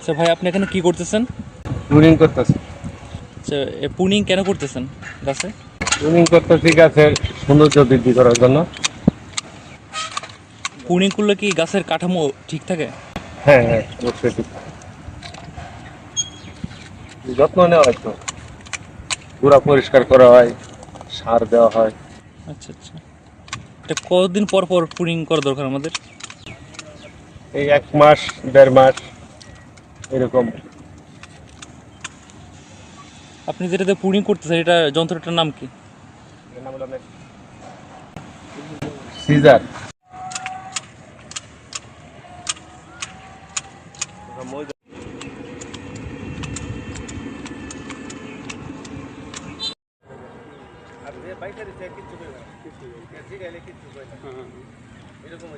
আচ্ছা ভাই, আপনি এখানে কি করতেছেন? টুনিং করতেছি। আচ্ছা, পুনিং কেন করতেছেন গাছে? টুনিং করতেছি গাছের সৌন্দর্য বৃদ্ধি করার জন্য। পুনিং করলে কি গাছের কাঠামো ঠিক থাকে? হ্যাঁ হ্যাঁ, অবশ্যই ঠিক। যত্ন নেওয়া হয় তো, পুরা পরিষ্কার করা হয়, সার দেওয়া হয়। আচ্ছা আচ্ছা, এটা কতদিন পর পর পুনিং করা দরকার আমাদের? এই 1 মাস 1.5 মাস এরকম। আপনি যেটাতে পুনিং করতেছেন এটা যন্ত্রটার নাম কি? সিজার। এরকম